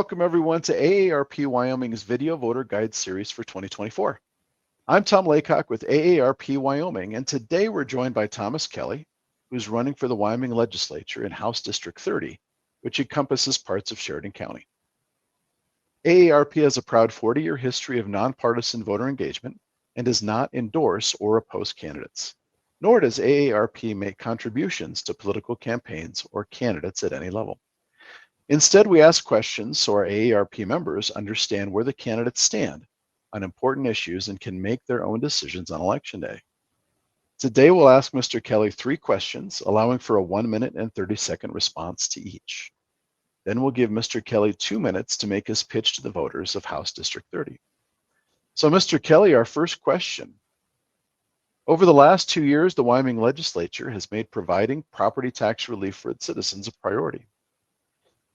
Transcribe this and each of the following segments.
welcome everyone to AARP Wyoming's Video Voter Guide Series for 2024. I'm Tom Laycock with AARP Wyoming, and today we're joined by Thomas Kelly, who's running for the Wyoming Legislature in House District 30, which encompasses parts of Sheridan County. AARP has a proud 40-year history of nonpartisan voter engagement and does not endorse or oppose candidates, nor does AARP make contributions to political campaigns or candidates at any level. Instead, we ask questions so our AARP members understand where the candidates stand on important issues and can make their own decisions on Election Day. Today, we'll ask Mr. Kelly 3 questions, allowing for a 1-minute and 30-second response to each. Then we'll give Mr. Kelly 2 minutes to make his pitch to the voters of House District 30. So, Mr. Kelly, our first question. Over the last 2 years, the Wyoming Legislature has made providing property tax relief for its citizens a priority.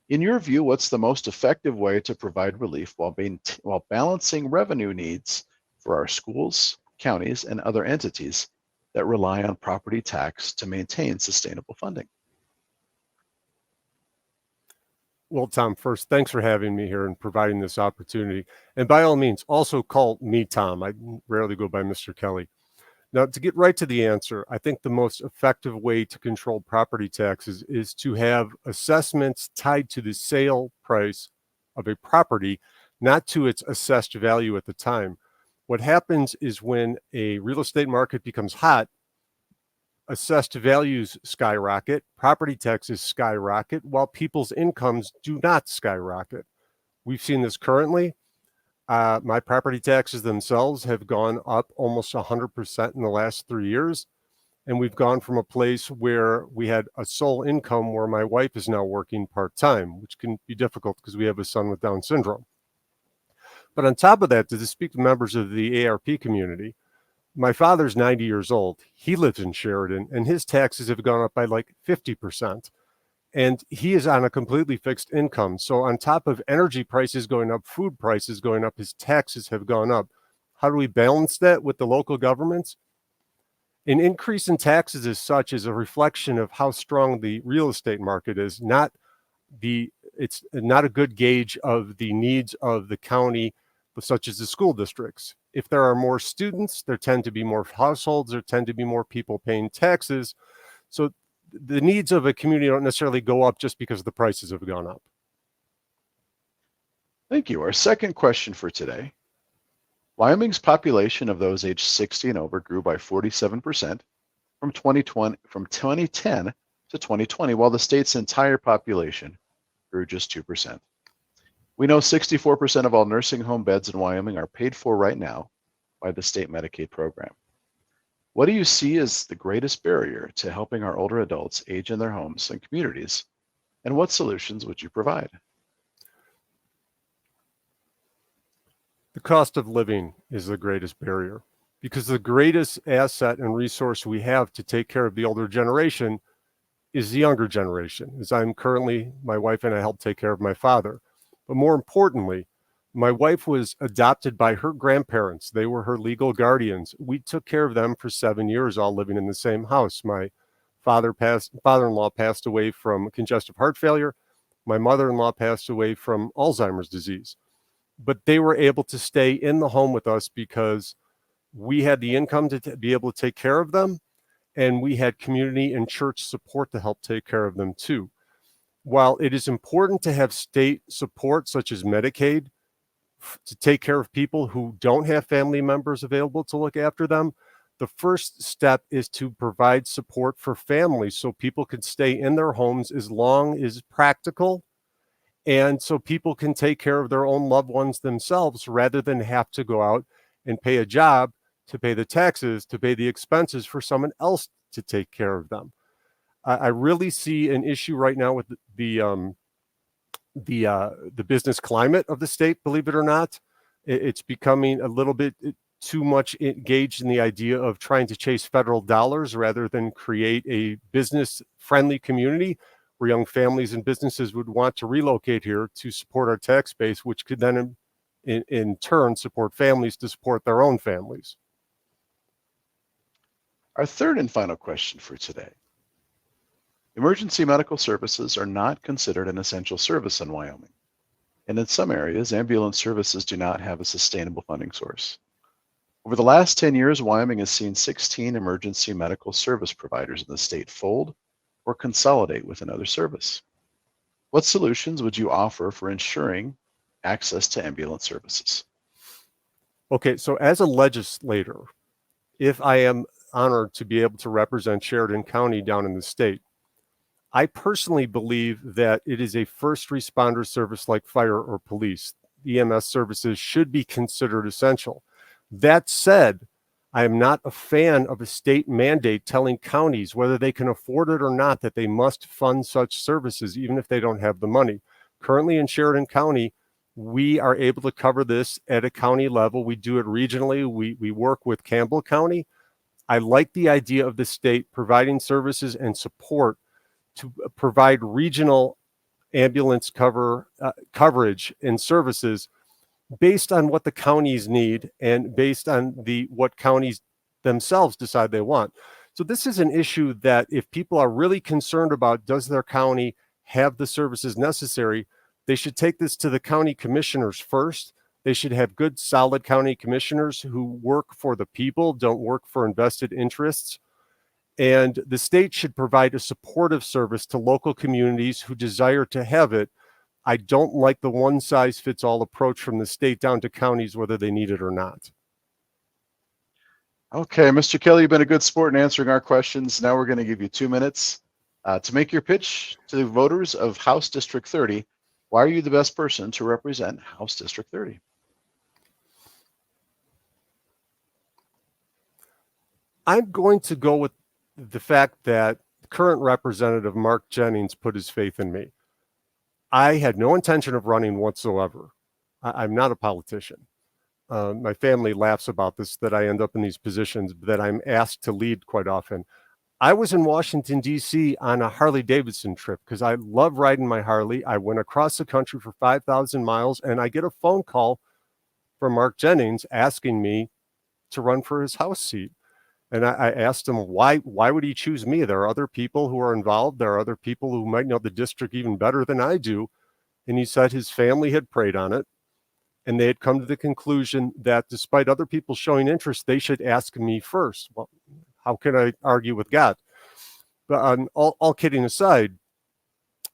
In your view, what's the most effective way to provide relief while balancing revenue needs for our schools, counties, and other entities that rely on property tax to maintain sustainable funding? Well, Tom, first, thanks for having me here and providing this opportunity. And by all means, also call me Tom. I rarely go by Mr. Kelly. Now, to get right to the answer, I think the most effective way to control property taxes is to have assessments tied to the sale price of a property, not to its assessed value at the time. What happens is when a real estate market becomes hot, assessed values skyrocket, property taxes skyrocket, while people's incomes do not skyrocket. We've seen this currently. My property taxes themselves have gone up almost 100% in the last 3 years. And we've gone from a place where we had a sole income where my wife is now working part-time, which can be difficult because we have a son with Down syndrome. But on top of that, to speak to members of the AARP community, my father's 90 years old. He lives in Sheridan, and his taxes have gone up by like 50%. And he is on a completely fixed income. So on top of energy prices going up, food prices going up, his taxes have gone up. How do we balance that with the local governments? An increase in taxes as such is a reflection of how strong the real estate market is, it's not a good gauge of the needs of the county, such as the school districts. If there are more students, there tend to be more households, there tend to be more people paying taxes. So the needs of a community don't necessarily go up just because the prices have gone up. Thank you. Our second question for today. Wyoming's population of those aged 60 and over grew by 47% from 2010 to 2020, while the state's entire population grew just 2%. We know 64% of all nursing home beds in Wyoming are paid for right now by the state Medicaid program. What do you see as the greatest barrier to helping our older adults age in their homes and communities, and what solutions would you provide? The cost of living is the greatest barrier, because the greatest asset and resource we have to take care of the older generation is the younger generation. As my wife and I help take care of my father. But more importantly, my wife was adopted by her grandparents. They were her legal guardians. We took care of them for 7 years, all living in the same house. My father-in-law passed away from congestive heart failure. My mother-in-law passed away from Alzheimer's disease. But they were able to stay in the home with us because we had the income to be able to take care of them, and we had community and church support to help take care of them too. While it is important to have state support such as Medicaid to take care of people who don't have family members available to look after them, the first step is to provide support for families so people can stay in their homes as long as practical, and so people can take care of their own loved ones themselves rather than have to go out and pay a job to pay the taxes, to pay the expenses for someone else to take care of them. I really see an issue right now with the business climate of the state, believe it or not. It's becoming a little bit too much engaged in the idea of trying to chase federal dollars rather than create a business-friendly community where young families and businesses would want to relocate here to support our tax base, which could then in turn support families to support their own families. Our third and final question for today. Emergency medical services are not considered an essential service in Wyoming. and in some areas, ambulance services do not have a sustainable funding source. Over the last 10 years, Wyoming has seen 16 emergency medical service providers in the state fold or consolidate with another service. What solutions would you offer for ensuring access to ambulance services? Okay, so as a legislator, if I am honored to be able to represent Sheridan County down in the state, I personally believe that it is a first responder service like fire or police. EMS services should be considered essential. That said, I am not a fan of a state mandate telling counties, whether they can afford it or not, that they must fund such services, even if they don't have the money. Currently in Sheridan County, we are able to cover this at a county level. We do it regionally. We work with Campbell County. I like the idea of the state providing services and support to provide regional ambulance coverage and services based on what the counties need and based on what counties themselves decide they want. So this is an issue that if people are really concerned about, does their county have the services necessary, they should take this to the county commissioners first. They should have good, solid county commissioners who work for the people, don't work for invested interests. And the state should provide a supportive service to local communities who desire to have it. I don't like the one-size-fits-all approach from the state down to counties, whether they need it or not. Okay, Mr. Kelly, you've been a good sport in answering our questions. Now we're going to give you 2 minutes to make your pitch to the voters of House District 30. Why are you the best person to represent House District 30? I'm going to go with the fact that current Representative Mark Jennings put his faith in me. I had no intention of running whatsoever. I'm not a politician. My family laughs about this, that I end up in these positions, that I'm asked to lead quite often. I was in Washington, D.C. on a Harley-Davidson trip because I love riding my Harley. I went across the country for 5,000 miles, and I get a phone call from Mark Jennings asking me to run for his House seat. And I asked him, why would he choose me? There are other people who are involved. There are other people who might know the district even better than I do. And he said his family had prayed on it, and they had come to the conclusion that despite other people showing interest, they should ask me first. Well, how can I argue with God? But all kidding aside,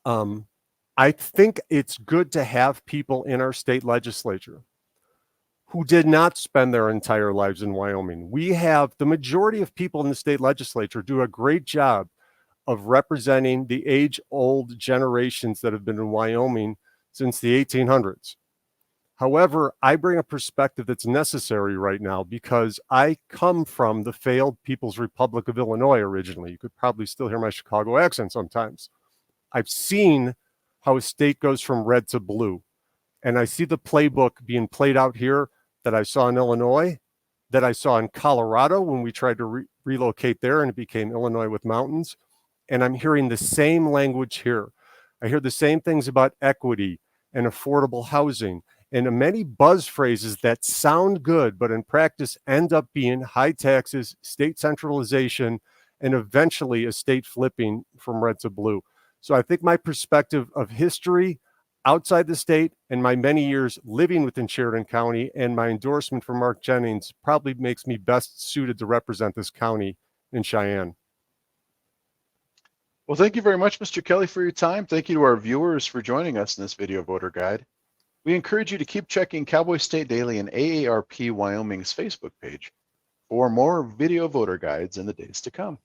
I think it's good to have people in our state legislature who did not spend their entire lives in Wyoming. We have the majority of people in the state legislature do a great job of representing the age-old generations that have been in Wyoming since the 1800s. However, I bring a perspective that's necessary right now because I come from the failed People's Republic of Illinois originally. You could probably still hear my Chicago accent sometimes. I've seen how a state goes from red to blue, and I see the playbook being played out here that I saw in Illinois, that I saw in Colorado when we tried to relocate there and it became Illinois with mountains. And I'm hearing the same language here. I hear the same things about equity and affordable housing and many buzz phrases that sound good, but in practice end up being high taxes, state centralization, and eventually a state flipping from red to blue. So I think my perspective of history outside the state and my many years living within Sheridan County and my endorsement for Mark Jennings probably makes me best suited to represent this county in Cheyenne. Well, thank you very much, Mr. Kelly, for your time. Thank you to our viewers for joining us in this video voter guide. We encourage you to keep checking Cowboy State Daily and AARP Wyoming's Facebook page for more video voter guides in the days to come.